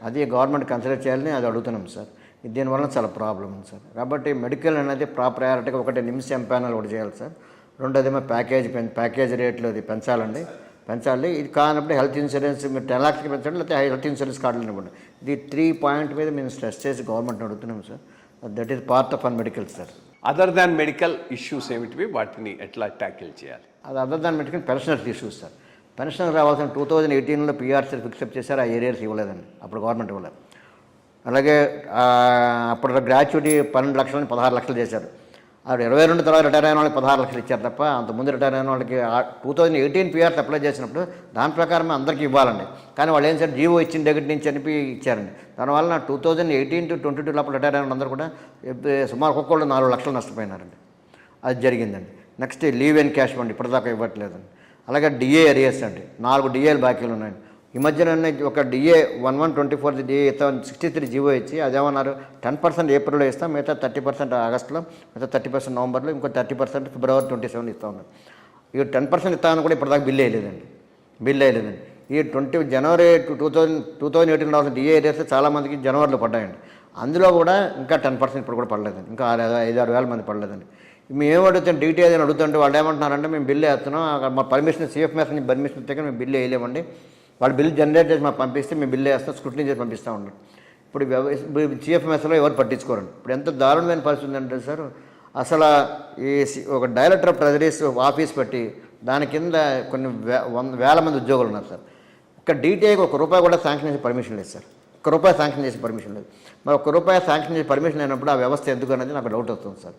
అది government consider చేయాలని అది అడుగుతున్నాం సార్. దీనివల్ల చాలా ప్రాబ్లం ఉంది సార్. కాబట్టి మెడికల్ అనేది ప్రయారిటీగా ఒకటి నిమ్స్ ఎంపానల్ ఒకటి చేయాలి సార్. రెండోదేమో ప్యాకేజ్ రేట్లు అది పెంచాలి. ఇది కానప్పుడు హెల్త్ ఇన్సూరెన్స్ మీరు 10 లక్షలకి పెంచండి, లేకపోతే హెల్త్ ఇన్సూరెన్స్ కార్డులు ఇవ్వండి. ఇది 3 పాయింట్ మీద మేము స్ట్రెస్ చేసి గవర్నమెంట్ అడుగుతున్నాం sir. That is part of medical sir. Other than medical issues ఏమిటివి, వాటిని ఎట్లా ట్యాకిల్ చేయాలి? అది other than medical pensioners issues sir. Pension రావాల్సిన 2018లో పిఆర్సీ ఫిక్సప్ చేశారు, ఆ ఏరియాస్ ఇవ్వలేదండి, అప్పుడు గవర్నమెంట్ ఇవ్వలేదు. అలాగే అప్పుడు గ్రాట్యుటీ 12 లక్షలని 16 లక్షలు చేశారు. అప్పుడు 22 తర్వాత రిటైర్ అయిన వాళ్ళకి 16 లక్షలు ఇచ్చారు తప్ప, అంతకుముందు రిటైర్ అయిన వాళ్ళకి 2018 పిఆర్సీ అప్లై చేసినప్పుడు దాని ప్రకారం అందరికీ ఇవ్వాలండి. కానీ వాళ్ళు ఏం సార్ జీవో ఇచ్చిన దగ్గర నుంచి అనిపి ఇచ్చారండి. దానివల్ల 2018 to 22 లోపల రిటైర్ అయిన అందరూ కూడా సుమారు ఒక్కొక్కళ్ళు 4 లక్షలు నష్టపోయినారండి. అది జరిగిందండి. Next leave and cash fund ఇప్పటిదాకా ఇవ్వట్లేదండి. అలాగే డిఏ అరియర్స్ అండి, 4 డిఏలు బాకీలు ఉన్నాయండి. ఈ మధ్యన ఒక డిఏ 1124 డిఏ ఇస్తాం 63 జీవో ఇచ్చి అదేమన్నారు 10% ఏప్రిల్లో ఇస్తాం, మిగతా 30% ఆగస్టులో, మిగతా 30% నవంబర్లో, ఇంకో 30% ఫిబ్రవరి 27 ఇస్తా ఉన్నారు. ఇక 10% ఇస్తామని కూడా ఇప్పటిదాకా బిల్ వేయలేదండి. ఈ జనవరి 2018 రావాల్సిన డిఏ ఏరియాస్ చాలామందికి జనవరిలో పడ్డాయండి. అందులో కూడా ఇంకా 10% ఇప్పుడు కూడా పడలేదండి, ఇంకా 5-6 వేల మంది పడలేదండి. మేము అడుగుతాం డీటీ ఏదైనా అడుగుతుంటే వాళ్ళు ఏమంటున్నారంటే మేము బిల్లు వేస్తున్నాం, మా పర్మిషన్ CFMS నుంచి పర్మిషన్ ఇస్తే మేము బిల్లు వేయలేమండి, వాళ్ళు బిల్ జనరేట్ చేసి మాకు పంపిస్తే మేము బిల్లు వేస్తాం, స్క్రూటినీ చేసి పంపిస్తూ ఉన్నాం. ఇప్పుడు CFMSలో ఎవరు పట్టించుకోరండి. ఇప్పుడు ఎంత దారుణమైన పరిస్థితి ఉందంటే సార్, అసలు ఈ ఒక డైరెక్టర్ ఆఫ్ ట్రెజరీస్ ఆఫీస్ పెట్టి దాని కింద కొన్ని వేల మంది ఉద్యోగులు ఉన్నారు సార్. ఇక్కడ DTIకి ₹1 కూడా శాంక్షన్ చేసే పర్మిషన్ లేదు సార్. ₹1 శాంక్షన్ చేసే పర్మిషన్ లేదు. మరి ₹1 శాంక్షన్ చేసే పర్మిషన్ అయినప్పుడు ఆ వ్యవస్థ ఎందుకు అనేది నాకు డౌట్ వస్తుంది సార్.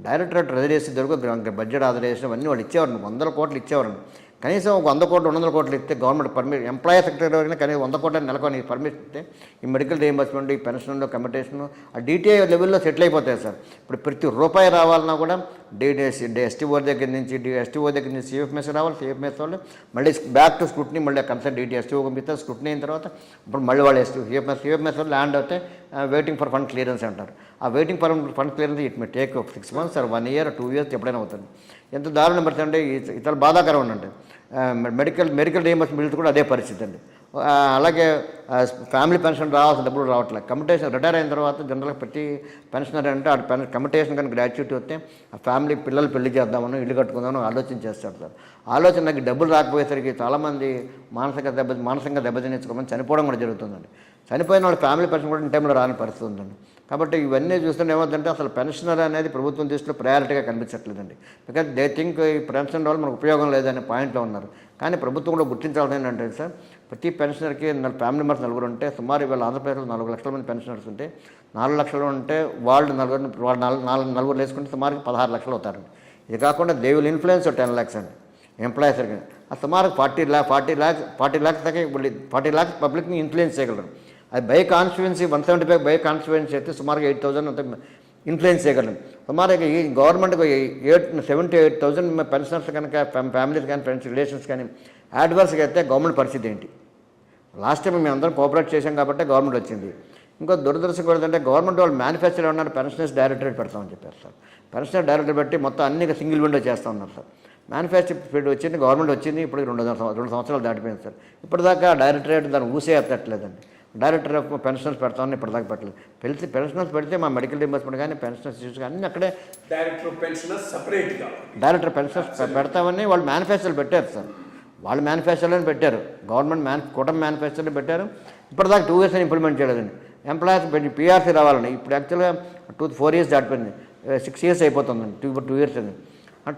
డైరెక్టర్ ఆఫ్ ట్రెజరీస్ దొరకు బడ్జెట్ ఆథరైజేషన్ అన్నీ వాళ్ళు ఇచ్చేవారండి, 100 కోట్లు ఇచ్చేవారండి. కనీసం ఒక 100 కోట్లు 200 కోట్లు ఇస్తే గవర్నమెంట్ పర్మిషన్ ఎంప్లాయీ సెక్రటరీ వరకు కనీసం 100 కోట్ల నెలకొని పర్మిషన్ ఇస్తే ఈ మెడికల్ రీయింబర్స్మెంట్, ఈ పెన్షన్లో కమిటేషన్ ఆ DTI లెవెల్లో సెటిల్ అయిపోతాయి సార్. ఇప్పుడు ప్రతి రూపాయి రావాలన్నా కూడా STO దగ్గర నుంచి CFMS రావాలి, CFMS వాళ్ళు మళ్ళీ బ్యాక్ టు స్క్రూటినీ, మళ్ళీ కన్సర్న్ STO పంపిస్తారు, స్క్రూటినీ అయిన తర్వాత ఇప్పుడు మళ్ళీ వాళ్ళు CFMS వాళ్ళు ల్యాండ్ అవుతే వెయిటింగ్ ఫర్ ఫండ్ క్లియరెన్స్ అంటారు. ఆ waiting for fund clearance it may take 6 months or 1 year or 2 years ఎప్పుడైనా అవుతుంది. ఎంత దారుణం పడుతుందంటే ఇతర బాధాకరం ఉందండి. మెడికల్ రీయింబర్స్మెంట్ బిల్స్ కూడా అదే పరిస్థితి అండి. అలాగే ఫ్యామిలీ పెన్షన్ రావాల్సిన డబ్బులు రావట్లేదు. కమిటేషన్ రిటైర్ అయిన తర్వాత జనరల్గా ప్రతి పెన్షనర్ అంటే ఆ కమిటేషన్ కానీ గ్రాట్యుటీ వస్తే ఆ ఫ్యామిలీ పిల్లలు పెళ్లి చేద్దామని, ఇల్లు కట్టుకుందామని ఆలోచన చేస్తారు సార్. ఆలోచనకి డబ్బులు రాకపోయేసరికి చాలామంది మానసికంగా దెబ్బతినేసుకోమని చనిపోవడం కూడా జరుగుతుందండి. చనిపోయిన వాళ్ళ ఫ్యామిలీ పెన్షన్ కూడా ఇన్ టైంలో రాని పరిస్థితి ఉందండి. కాబట్టి ఇవన్నీ చూస్తుంటే ఏమవుతుందంటే అసలు పెన్షనర్ అనేది ప్రభుత్వం దృష్టిలో ప్రయారిటీగా కనిపించట్లేదండి. బికాజ్ దే థింక్ ఈ పెన్షన్ వల్ల మనకు ఉపయోగం లేదనే పాయింట్లో ఉన్నారు. కానీ ప్రభుత్వం కూడా గుర్తించాల్సింది ఏంటంటే సార్, ప్రతి పెన్షనర్కి ఫ్యామిలీ మెంబర్స్ 4 ఉంటే సుమారు ఇవాళ ఆంధ్రప్రదేశ్లో 4 లక్షల మంది పెన్షనర్స్ ఉంటే 4 లక్షలు ఉంటే వాళ్ళు 4 వేసుకుంటే సుమారుకి 16 లక్షలు అవుతారండి. ఇది కాకుండా దే విల్ ఇన్ఫ్లుయెన్స్ 10 lakhs అండి ఎంప్లాయీస్. ఆ సుమారు 40 lakhs దాకా 40 lakhs పబ్లిక్ని ఇన్ఫ్లుయెన్స్ చేయగలరు. అది బై కాన్స్టిట్యుయెన్సీ 175 బై కాన్స్టిట్యుయెన్సీ అయితే సుమారుగా 8,000 అంత ఇన్ఫ్లుయెన్స్ చేయగలం. సుమారుగా ఈ గవర్నమెంట్కి 78,000 పెన్షనర్స్ కనుక ఫ్యామిలీస్ కానీ ఫ్రెండ్స్ రిలేషన్స్ కానీ యాడ్వర్స్గా అయితే గవర్నమెంట్ పరిస్థితి ఏంటి? లాస్ట్ టైం మేము అందరం కోఆపరేట్ చేసాం కాబట్టి గవర్నమెంట్ వచ్చింది. ఇంకో దురదృష్టం కూడా ఏంటంటే గవర్నమెంట్ వాళ్ళు మేనిఫెస్టోలో ఉన్నారు పెన్షనర్స్ డైరెక్టరేట్ పెడతామని చెప్పారు సార్. పెన్షనర్ డైరెక్టర్ పెట్టి మొత్తం అన్ని సింగిల్ విండో చేస్తూ ఉన్నారు సార్. మేనిఫెస్టో వచ్చింది, గవర్నమెంట్ వచ్చింది, ఇప్పుడు 2 సంవత్సరాలు దాటిపోయింది సార్. ఇప్పటిదాకా డైరెక్టరేట్ దాన్ని ఊసే ఎత్తట్లేదండి. డైరెక్టర్ ఆఫ్ పెన్షనర్స్ పెడతామని ఇప్పటిదాకా పెట్టలేదు. పెన్షనర్స్ పెడితే మా మెడికల్ రీయింబర్స్మెంట్ కానీ పెన్షనర్స్ ఇష్యూస్ కానీ అక్కడే డైరెక్టర్ పెన్షనర్స్ పెడతామని వాళ్ళు మేనిఫెస్టోలు పెట్టారు సార్. వాళ్ళు మేనిఫెస్టోలోనే పెట్టారు, గవర్నమెంట్ కూటమి మేనిఫెస్టోలో పెట్టారు. ఇప్పటిదాకా 2 years అని ఇంప్లిమెంట్ చేయలేదండి. ఎంప్లాయీస్ పిఆర్సీ రావాలండి. ఇప్పుడు యాక్చువల్గా 4 years దాటిపోయింది, 6 years అయిపోతుందండి. 2 years అండి.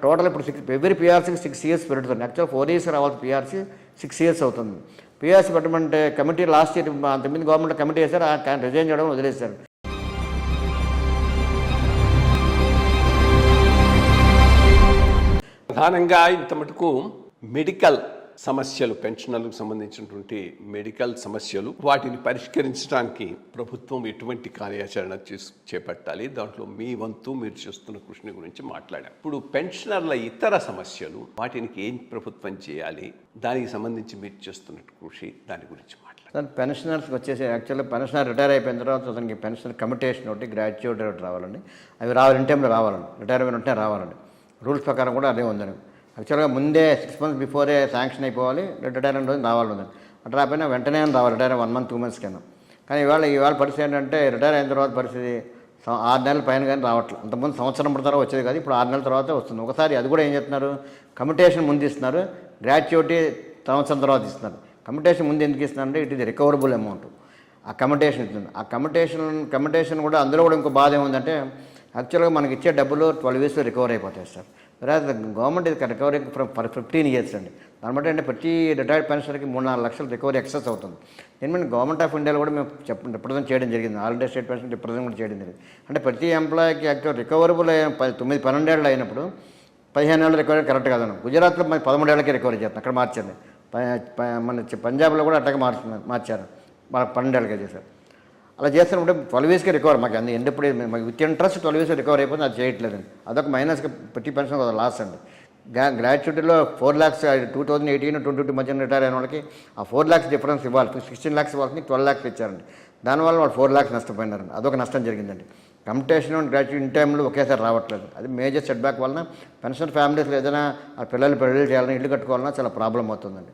టోటల్ ఇప్పుడు ఎవ్రీ పిఆర్సీకి 6 years పెడుతుంది. యాక్చువల్ 4 years రావాలి పిఆర్సీ, 6 years అవుతుంది. పిఆర్సీ పెట్టమంటే కమిటీ లాస్ట్ ఇయర్ అంతమంది గవర్నమెంట్ కమిటీ వేశారు, రిజైన్ చేయడం వదిలేశారు. ప్రధానంగా ఇంత మటుకు మెడికల్ సమస్యలు, పెన్షనర్లకు సంబంధించినటువంటి మెడికల్ సమస్యలు, వాటిని పరిష్కరించడానికి ప్రభుత్వం ఎటువంటి కార్యాచరణ చేపట్టాలి, దాంట్లో మీ వంతు మీరు చేస్తున్న కృషిని గురించి మాట్లాడాం. ఇప్పుడు పెన్షనర్ల ఇతర సమస్యలు, వాటికి ఏం ప్రభుత్వం చేయాలి, దానికి సంబంధించి మీరు చేస్తున్న కృషి, దాని గురించి మాట్లాడాలి. పెన్షనర్స్కి వచ్చేసి యాక్చువల్గా పెన్షనర్ రిటైర్ అయిపోయిన తర్వాత అతనికి పెన్షన్ కమిటేషన్ ఒకటి, గ్రాట్యుటీ ఒకటి రావాలండి. అవి రావాలి, ఇన్ టైంలో రావాలండి. రిటైర్ అయిన వెంటనే రావాలండి. రూల్స్ ప్రకారం కూడా అదే ఉందండి. యాక్చువల్గా ముందే 6 months బిఫోరే శాంక్షన్ అయిపోవాలి, రిటైర్ అయిన రోజు రావాలి ఉందండి. అట్లా రాకపోయినా వెంటనే రావాలి, రిటైర్ 1 month 2 months కన్నా. కానీ ఇవాళ పరిస్థితి ఏంటంటే రిటైర్ అయిన తర్వాత పరిస్థితి 6 నెలల పైన కానీ రావట్లేదు. అంతకుముందు సంవత్సరం పడతారో వచ్చేది కాదు, ఇప్పుడు 6 నెలల తర్వాత వస్తుంది. ఒకసారి అది కూడా ఏం చేస్తున్నారు, కమ్యూటేషన్ ముందు ఇస్తున్నారు, గ్రాట్యుటీ సంవత్సరం తర్వాత ఇస్తున్నారు. కమ్యూటేషన్ ముందు ఎందుకు ఇస్తున్నారంటే ఇట్ ఈజ్ రికవరబుల్ అమౌంట్. ఆ కమ్యూటేషన్ ఇస్తుంది. ఆ కమ్యూటేషన్ కూడా అందులో కూడా ఇంకో బాధ ఏముందంటే యాక్చువల్గా మనకి ఇచ్చే డబ్బులు 12 yearsలో రికవర్ అయిపోతాయి సార్. వేరే గవర్నమెంట్ ఇది రికవరీ ఫర్ 15 years అండి. దాన్ని బట్టి అంటే ప్రతి రిటైర్డ్ పెన్షనర్కి 3-4 లక్షలు రికవరీ ఎక్సెస్ అవుతుంది. ఎందుకంటే గవర్నమెంట్ ఆఫ్ ఇండియాలో కూడా మేము రిప్రజెంట్ చేయడం జరిగింది, all India state pension represent కూడా చేయడం జరిగింది. అంటే ప్రతి ఎంప్లాయీకి యాక్చువల్ రికవరబుల్ 9-12 ఏళ్ళు అయినప్పుడు 15 ఏళ్ళు రికవరీ కరెక్ట్ కాదన్నాం. గుజరాత్లో మరి 13 ఏళ్ళకి రికవరీ చేస్తాం, అక్కడ మార్చండి. మన పంజాబ్లో కూడా అట్టగా మార్చారు, మన 12 ఏళ్ళకే చేశారు. అలా చేస్తున్నప్పుడు 12 yearsకి రికవర్ మాకు అన్ని ఎప్పుడు మాకు విత్ ఇంట్రెస్ట్ 12 years రికవర్ అయిపోతుంది, అది చేయట్లేదండి. అదొక మైనస్గా ప్రతి పెన్షన్ ఒక లాస్ అండి. గ్రాట్యుటీలో 4 lakhs 2018-22 మధ్యన రిటైర్ అయిన వాళ్ళకి ఆ 4 lakhs డిఫరెన్స్ ఇవ్వాలి, 16 lakhs వాళ్ళకి 12 lakhs ఇచ్చారండి. దానివల్ల వాళ్ళు 4 lakhs నష్టపోయినారండి. అదొక నష్టం జరిగిందండి. కమ్యూటేషన్ అండ్ గ్రాట్యుటీ ఇన్ టైంలో ఒకేసారి రావట్లేదు. అది మేజర్ సెట్ బ్యాక్ వలన పెన్షన్ ఫ్యామిలీస్లో ఏదైనా ఆ పిల్లలు పెళ్లి చేయాలన్నా ఇల్లు కట్టుకోవాలన్నా చాలా ప్రాబ్లం అవుతుందండి.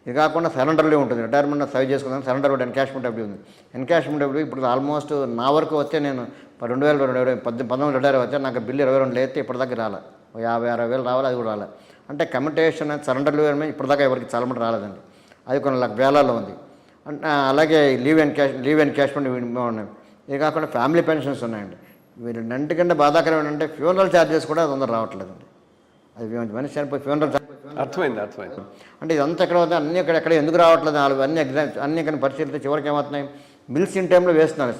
ఇది కాకుండా సరెండర్లీ ఉంటుంది, రిటైర్మెంట్ సేవ్ చేసుకుందాం, సరెండర్ ఎన్కాష్మెంట్ అవి ఉంది. ఎన్కాష్మెంట్ అవి ఇప్పుడు ఆల్మోస్ట్ నా వరకు వస్తే నేను 2019 రిటైర్ వచ్చా, నాకు బిల్లు 22 అయితే ఇప్పటిదాకా రాలే, 50-60 వేలు రావాలి, అది కూడా రాలే. అంటే కమ్యూటేషన్ సరెండర్ ఇప్పటిదాకా ఎవరికి చాలామంది రాలేదండి, అది కొన్ని వేలాల్లో ఉంది. అలాగే లీవ్ ఎన్కాష్మెంట్ ఉన్నాయి. ఇది కాకుండా ఫ్యామిలీ పెన్షన్స్ ఉన్నాయండి. వీళ్ళన్నింటికంటే బాధాకరం ఏంటంటే ఫ్యూనరల్ ఛార్జెస్ కూడా తొందర రావట్లేదండి. అది మనిషి చనిపోయి ఫ్యూనరల్ అర్థమైంది. అంటే ఇదంతా ఎక్కడ అవుతుంది, అన్నీ ఎక్కడ ఎందుకు రావట్లేదు, అన్ని ఎగ్జామ్స్ అన్నీ కానీ పరిశీలిస్తే చివరికి ఏమవుతున్నాయి, బిల్స్ ఇన్ టైంలో వేస్తున్నారు,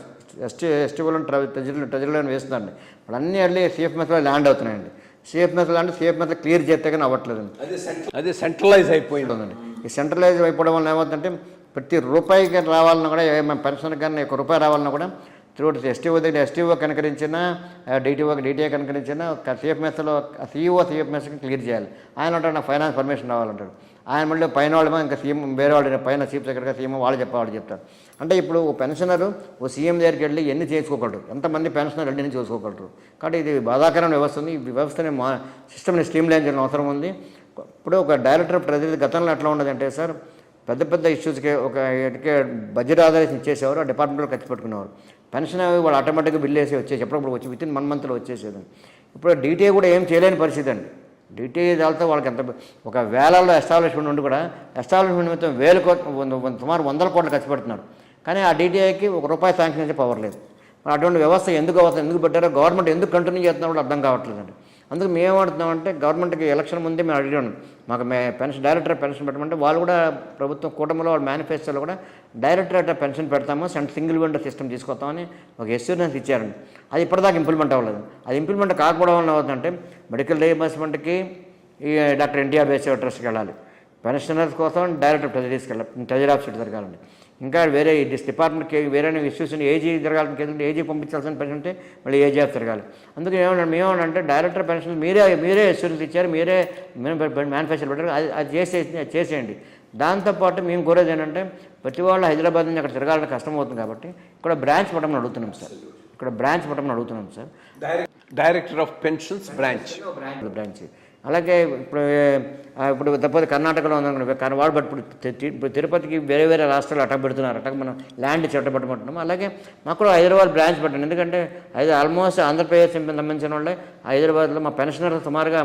ఎస్టీఓలను ట్రెజరీలో వేస్తున్నారండి. ఇప్పుడు అన్నీ వెళ్ళి సిఎఫ్ఎంఎస్లో ల్యాండ్ అవుతున్నాయండి. సిఎఫ్ఎంఎస్లో క్లియర్ చేస్తే కానీ అవ్వట్లేదండి. అదే సెంట్రలైజ్ అయిపోయిందండి. ఈ సెంట్రలైజ్ అయిపోవడం వల్ల ఏమవుతుందంటే ప్రతి రూపాయికి రావాలన్నా కూడా పెన్షన్ కానీ ₹1 రావాలన్నా కూడా త్రూ ఎస్టీఓ కనుకరించిన డిటిఏ కనుకరించిన సిఎఫ్ఎంఎస్లో సిఎఫ్ఎంఎస్కి క్లియర్ చేయాలి. ఆయన అంటాడు నాకు ఫైనాన్స్ పర్మిషన్ రావాలంటాడు. ఆయన మళ్ళీ పైన వాళ్ళేమో ఇంకా సీఎం వేరే వాళ్ళు పైన చీఫ్ సెక్రటరీగా సీఎం వాళ్ళు చెప్తారు. అంటే ఇప్పుడు ఓ పెన్షనరు ఓ సీఎం దగ్గరికి వెళ్ళి ఎన్ని చేసుకోగలరు, ఎంతమంది పెన్షనర్ ఎన్ని చేసుకోగలరు. కాబట్టి ఇది బాధాకరమైన వ్యవస్థ ఉంది. ఈ వ్యవస్థని సిస్టమ్ని స్ట్రీమ్ లైన్ చేయడం అవసరం ఉంది. ఇప్పుడు ఒక డైరెక్టర్ ఆఫ్ ట్రెజరీ గతంలో ఎట్లా ఉండదంటే సార్, పెద్ద ఇష్యూస్కి ఒక బడ్జెట్ ఆధారితం ఇచ్చేసేవారు, ఆ డిపార్ట్మెంట్లో ఖర్చు పెట్టుకునేవారు. పెన్షన్ వాళ్ళు ఆటోమేటిక్గా బిల్ వేసి వచ్చేసి ఎప్పుడప్పుడు వచ్చి వితిన్ 1 monthలో వచ్చేసేదండి. ఇప్పుడు డీటీఏ కూడా ఏం చేయలేని పరిస్థితి అండి. డీటీఏ దాంతో వాళ్ళకి ఎంత ఒక వేలలో ఎస్టాబ్లిష్మెంట్ ఉండి కూడా ఎస్టాబ్లిష్మెంట్ నిమిత్తం సుమారు 100 కోట్లు ఖర్చు పెడుతున్నారు. కానీ ఆ డీటీఐకి ₹1 శాంక్షన్ చేసే పవర్ లేదు. మరి అటువంటి వ్యవస్థ ఎందుకు పెట్టారో, గవర్నమెంట్ ఎందుకు కంటిన్యూ చేస్తున్నారో కూడా అర్థం కావట్లేదండి. అందుకు మేము ఏమంటున్నామంటే గవర్నమెంట్కి ఎలక్షన్ ముందే మేము అడిగాను, మాకు డైరెక్టర్ పెన్షన్ పెట్టమంటే వాళ్ళు కూడా ప్రభుత్వం కూటమిలో వాళ్ళ మేనిఫెస్టోలో కూడా డైరెక్టరేట్ పెన్షన్ పెడతాము, సింగిల్ విండో సిస్టమ్ తీసుకొస్తామని ఒక ఎస్యూరెన్స్ ఇచ్చారండి. అది ఇప్పటిదాకా ఇంప్లిమెంట్ అవ్వలేదు. అది ఇంప్లిమెంట్ కాకపోవడం వల్ల అవుతుందంటే మెడికల్ రీయింబర్స్మెంట్కి ఈ డాక్టర్ ఎన్టీఆర్ బేసిక్ ట్రస్ట్కి వెళ్ళాలి, పెన్షనర్స్ కోసం డైరెక్టర్ ట్రెజరీ ఆఫీస్ జరగాలండి. ఇంకా వేరే డిపార్ట్మెంట్కి వేరే ఇష్యూస్ ఏజీ జరగాలని కేసుకుంటే ఏజీ పంపించాల్సిన పెన్షన్ ఉంటే మళ్ళీ ఏజీ ఆఫ్ జరగాలి. అందుకే మేమేమన్నా డైరెక్టర్ పెన్షన్ మీరే ఇష్యూస్ ఇచ్చారు, మీరే మ్యానుఫ్యాక్చర్ పెట్టారు, అది చేసేయండి. దాంతోపాటు మేము కోరేది ఏంటంటే ప్రతి వాళ్ళు హైదరాబాద్ నుంచి అక్కడ తిరగాలని కష్టం అవుతుంది కాబట్టి ఇక్కడ బ్రాంచ్ పెట్టమని అడుగుతున్నాం sir. Director of pensions branch. అలాగే ఇప్పుడు తప్పదు కర్ణాటకలో ఉందనుకోండి, కానీ వాడు ఇప్పుడు తిరుపతికి వేరే రాష్ట్రాలు అట్ట పెడుతున్నారు, అట్ట మనం ల్యాండ్ చెట్టబెట్టమంటున్నాం. అలాగే మాకు కూడా హైదరాబాద్ బ్రాంచ్ పెట్టండి. ఎందుకంటే ఆల్మోస్ట్ ఆంధ్రప్రదేశ్ సంబంధించిన వాళ్ళే హైదరాబాద్లో మా పెన్షనర్ సుమారుగా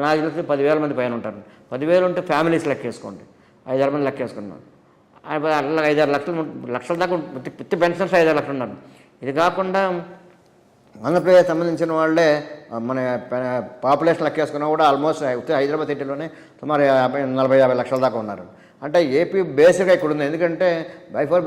నాకు తెలిసి 10,000 మంది పైన ఉంటారు. 10,000 ఉంటే ఫ్యామిలీస్ లెక్కేసుకోండి, 5-6 మంది లెక్కేసుకున్నాం. 5-6 లక్షల దాకా ప్రతి పెన్షనర్స్ 5-6 లక్షలు ఉన్నారు. ఇది కాకుండా ఆంధ్రప్రదేశ్ సంబంధించిన వాళ్ళే మన పాపులేషన్ లెక్కేసుకున్నా కూడా ఆల్మోస్ట్ హైదరాబాద్ సిటీలోనే సుమారు 40-50 లక్షల దాకా ఉన్నారు. అంటే ఏపీ బేస్గా ఇక్కడ ఉంది. ఎందుకంటే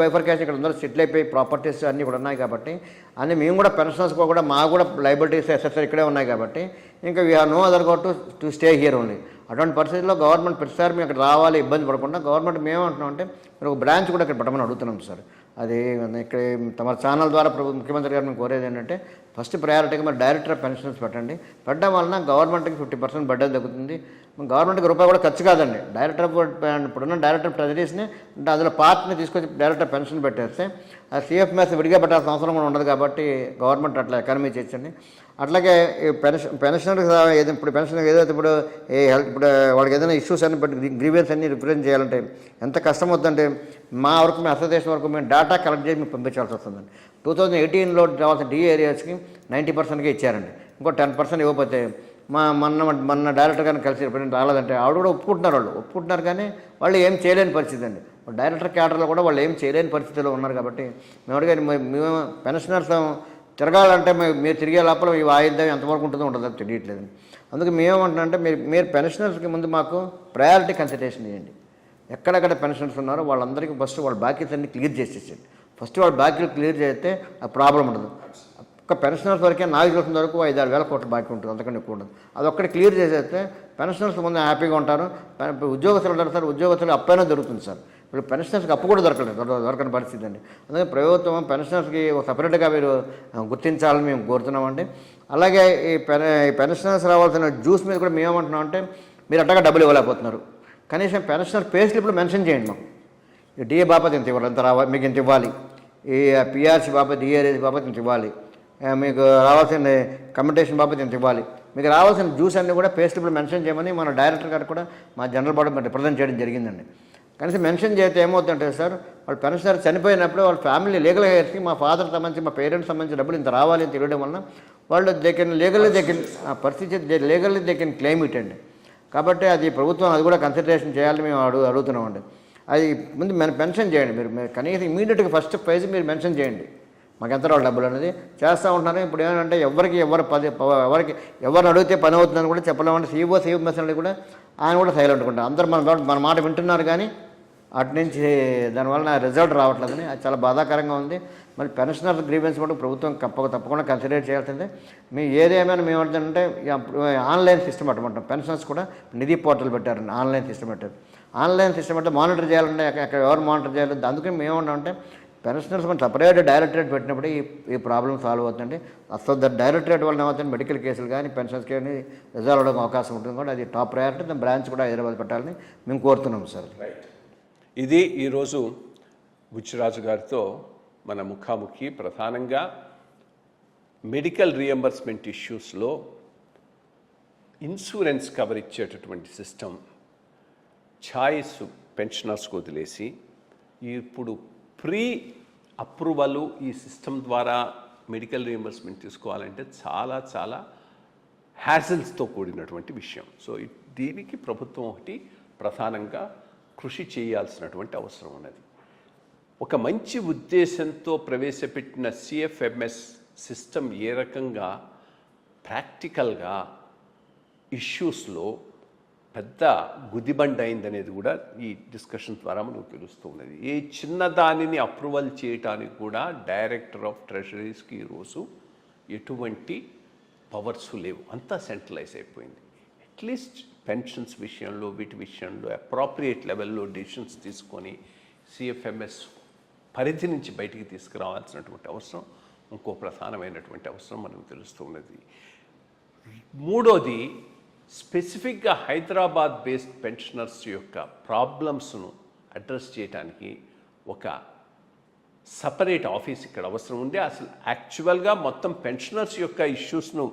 బైఫర్కేషన్ ఇక్కడ ఉందో సెటిల్ అయిపోయి ప్రాపర్టీస్ అన్నీ కూడా ఉన్నాయి కాబట్టి అన్నీ మేము కూడా పెన్షనర్స్ కూడా మాకు కూడా లైబిలిటీస్ ఎస్ఎస్ఆర్ ఇక్కడే ఉన్నాయి కాబట్టి ఇంకా we have no other go to stay here only. అటువంటి పరిస్థితుల్లో గవర్నమెంట్ ప్రతిసారి మేము ఇక్కడ రావాలి, ఇబ్బంది పడకుండా గవర్నమెంట్ మేమేమంటున్నాం అంటే మీరు ఒక బ్రాంచ్ కూడా ఇక్కడ పెట్టమని అడుగుతున్నాం సార్. అది ఇక్కడ తమ ఛానల్ ద్వారా ముఖ్యమంత్రి గారు మేము కోరేది ఏంటంటే ఫస్ట్ ప్రయారిటీగా మరి డైరెక్టర్ ఆఫ్ పెన్షన్స్ పెట్టండి. పెట్టడం వలన గవర్నమెంట్కి 50% బడ్జెట్ తగ్గుతుంది. గవర్నమెంట్కి రూపాయి కూడా ఖర్చు కాదండి. డైరెక్టర్ ఆఫ్ ఇప్పుడున్న డైరెక్టర్ ఆఫ్ ట్రెజరీస్ని అంటే అందులో పార్ట్ని తీసుకొచ్చి డైరెక్టర్ ఆఫ్ పెన్షన్ పెట్టేస్తే ఆ CFMS విడిగా పెట్టాల్సిన అవసరం కూడా ఉండదు కాబట్టి గవర్నమెంట్ అట్లా ఎకానమీ చేసింది. అట్లాగే ఈ పెన్షనర్కి ఇప్పుడు పెన్షన్ ఏదైతే ఇప్పుడు ఈ హెల్త్ ఇప్పుడు వాళ్ళకి ఏదైనా ఇష్యూస్ అన్ని బట్టి గ్రీవెన్స్ అన్ని రిప్రజెంట్ చేయాలంటే ఎంత కష్టం వద్దంటే మా వరకు మేము అసోసియేషన్ వరకు మేము డేటా కలెక్ట్ చేసి మీకు పంపించాల్సి వస్తుందండి. 2018లో రావాల్సిన DA ఏరియాస్కి 90%గా ఇచ్చారండి. ఇంకో 10% ఇవ్వకపోతే మొన్న డైరెక్టర్ గారిని కలిసి రిప్రజెంట్ రాలేదంటే ఆవిడ కూడా ఒప్పుకుంటున్నారు కానీ వాళ్ళు ఏం చేయలేని పరిస్థితి అండి. డైరెక్టర్ క్యాడర్లో కూడా వాళ్ళు ఏం చేయలేని పరిస్థితిలో ఉన్నారు కాబట్టి మేము అడిగాను మేము పెన్షనర్స్ తిరగాలంటే మీరు తిరిగే లోపల ఈ వాయిద్యం ఎంతవరకు ఉంటుందో ఉంటుందో తెలియట్లేదు. అందుకే మేమేమంటున్నాం అంటే మీరు పెన్షనర్స్కి ముందు మాకు ప్రయారిటీ కన్సిడరేషన్ చేయండి. ఎక్కడెక్కడ పెన్షనర్స్ ఉన్నారో వాళ్ళందరికీ ఫస్ట్ వాళ్ళ బాకీస్ అన్ని క్లియర్ చేసేసేయండి. ఫస్ట్ వాళ్ళ బాకీలు క్లియర్ చేస్తే ఆ ప్రాబ్లం ఉండదు. ఒక్క పెన్షనర్స్ వరకే నాకు తెలిసిన వరకు 5-6 వేల కోట్ల బాకీ ఉంటుంది, అంతకంటే ఎక్కువ ఉండదు. అది ఒక్కటి క్లియర్ చేసేస్తే పెన్షనర్స్ ముందు హ్యాపీగా ఉంటారు. ఉద్యోగస్తులు ఉంటారు సార్, ఉద్యోగస్తులు అప్పైనా దొరుకుతుంది సార్. ఇప్పుడు పెన్షనర్స్కి అప్పు కూడా దొరకని పరిస్థితి అండి. అందుకే ప్రభుత్వం పెన్షనర్స్కి ఒక సపరేట్గా మీరు గుర్తించాలని మేము కోరుతున్నామండి. అలాగే ఈ పెన్షనర్స్ రావాల్సిన జ్యూస్ మీద కూడా మేమేమంటున్నాం అంటే మీరు అట్టగా డబ్బులు ఇవ్వలేకపోతున్నారు. కనీసం పెన్షనర్ పే స్లిప్లు మెన్షన్ చేయండి. మాకు ఈ DA బాపతి ఇంత ఇవ్వాలి, అంత రావాలి, మీకు ఇంత ఇవ్వాలి. ఈ PRC బాపతి DRS బాపతి ఇంత ఇవ్వాలి, మీకు రావాల్సిన కమ్యూనికేషన్ బాపతి ఇంత ఇవ్వాలి. మీకు రావాల్సిన జ్యూస్ అన్నీ కూడా పే స్లిప్లు మెన్షన్ చేయమని మన డైరెక్టర్ గారు కూడా మా జనరల్ బాడీ రిప్రజెంట్ చేయడం జరిగిందండి. కనీసం మెన్షన్ చేస్తే ఏమవుతుందంటే సార్ వాళ్ళు పెన్షనర్ చనిపోయినప్పుడు వాళ్ళ ఫ్యామిలీ లీగల్ హెయిర్స్కి మా ఫాదర్ సంబంధించి మా పేరెంట్స్ సంబంధించి డబ్బులు ఇంత రావాలి అని తెలియడం వలన వాళ్ళు ఆ పరిస్థితి legally they can claim it అండి. కాబట్టి అది ప్రభుత్వం అది కూడా కన్సిడరేషన్ చేయాలని మేము అడుగుతున్నామండి. అది ముందు పెన్షన్ చేయండి. మీరు కనీసం ఇమీడియట్గా ఫస్ట్ ప్రైజ్ మీరు మెన్షన్ చేయండి మాకు ఎంత రావాలి డబ్బులు అనేది చేస్తూ ఉంటున్నారు. ఇప్పుడు ఏమంటే ఎవరికి ఎవరిని అడిగితే పని అవుతుందని కూడా చెప్పలేమంటే CFMS అనేది కూడా ఆయన కూడా సైలెంట్ ఉంటారు. అందరూ మన మాట వింటున్నారు కానీ అటు నుంచి దానివల్ల రిజల్ట్ రావట్లేదని అది చాలా బాధాకరంగా ఉంది. మరి పెన్షనర్ గ్రీవెన్స్ కూడా ప్రభుత్వం తప్పకుండా కన్సిడర్ చేయాల్సిందే. మీ ఏదేమైనా మేము ఏంటంటే ఆన్లైన్ సిస్టమ్ పెట్టమంటాం. పెన్షనర్స్ కూడా నిధి పోర్టల్ పెట్టారండి, ఆన్లైన్ సిస్టమ్ పెట్టారు. ఆన్లైన్ సిస్టమ్ అంటే మానిటర్ చేయాలంటే అక్కడ ఎవరు మానిటర్ చేయాలి. అందుకని మేమేమంటామంటే పెన్షనర్స్ మనం సపరేట్ డైరెక్టరేట్ పెట్టినప్పుడు ఈ ప్రాబ్లం సాల్వ్ అవుతుందండి. అసలు డైరెక్టరేట్ వల్ల ఏమవుతుంది మెడికల్ కేసులు కానీ పెన్షన్స్ కానీ రిజాల్వ్ అవ్వడానికి అవకాశం ఉంటుంది. కూడా అది టాప్ ప్రయారిటీ. దాని బ్రాంచ్ కూడా హైదరాబాద్ పెట్టాలని మేము కోరుతున్నాం సార్. ఇది ఈరోజు బుచ్చిరాజు గారితో మన ముఖాముఖి. ప్రధానంగా మెడికల్ రియంబర్స్మెంట్ ఇష్యూస్లో ఇన్సూరెన్స్ కవర్ ఇచ్చేటటువంటి సిస్టమ్ ఛాయిస్ పెన్షనర్స్కి వదిలేసి ఇప్పుడు ప్రీ అప్రూవల్ ఈ సిస్టమ్ ద్వారా మెడికల్ రియంబర్స్మెంట్ తీసుకోవాలంటే చాలా హ్యాసిల్స్తో కూడినటువంటి విషయం. సో దీనికి ప్రభుత్వం ఒకటి ప్రధానంగా కృషి చేయాల్సినటువంటి అవసరం ఉన్నది. ఒక మంచి ఉద్దేశంతో ప్రవేశపెట్టిన CFMS సిస్టమ్ ఏ రకంగా ప్రాక్టికల్గా ఇష్యూస్లో పెద్ద గుదిబండ అయిందనేది కూడా ఈ డిస్కషన్ ద్వారా మనకు తెలుస్తూ ఉన్నది. ఏ చిన్నదానిని అప్రూవల్ చేయటానికి కూడా డైరెక్టర్ ఆఫ్ ట్రెజరీస్కి ఈరోజు ఎటువంటి పవర్స్ లేవు, అంతా సెంట్రలైజ్ అయిపోయింది. అట్లీస్ట్ పెన్షన్స్ విషయంలో వీటి విషయంలో అప్రాప్రియేట్ లెవెల్లో డెసిషన్స్ తీసుకొని CFMS పరిధి నుంచి బయటికి తీసుకురావాల్సినటువంటి అవసరం ఇంకో ప్రధానమైనటువంటి అవసరం మనకు తెలుస్తూ ఉన్నది. మూడోది స్పెసిఫిక్గా హైదరాబాద్ బేస్డ్ పెన్షనర్స్ యొక్క ప్రాబ్లమ్స్ను అడ్రస్ చేయడానికి ఒక సపరేట్ ఆఫీస్ ఇక్కడ అవసరం ఉంది. అసలు యాక్చువల్గా మొత్తం పెన్షనర్స్ యొక్క ఇష్యూస్ను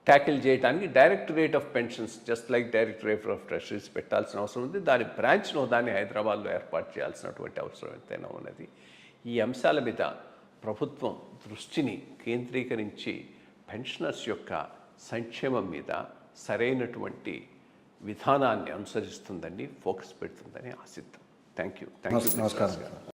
ట్యాకిల్ చేయడానికి directorate of pensions just like directorate of treasuries పెట్టాల్సిన అవసరం ఉంది. దాని బ్రాంచ్ను దాన్ని హైదరాబాద్లో ఏర్పాటు చేయాల్సినటువంటి అవసరం ఎంతైనా ఉన్నది. ఈ అంశాల మీద ప్రభుత్వం దృష్టిని కేంద్రీకరించి పెన్షనర్స్ యొక్క సంక్షేమం మీద సరైనటువంటి విధానాన్ని అనుసరిస్తుందని ఫోకస్ పెడుతుందని ఆశిద్దాం. Thank you. నమస్కారం.